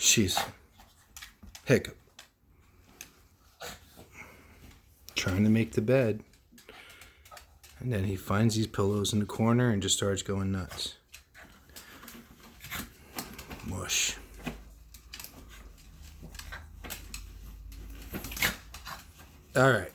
She's Hiccup. Trying to make the bed. And then he finds these pillows in the corner and just starts going nuts. Mush. All right.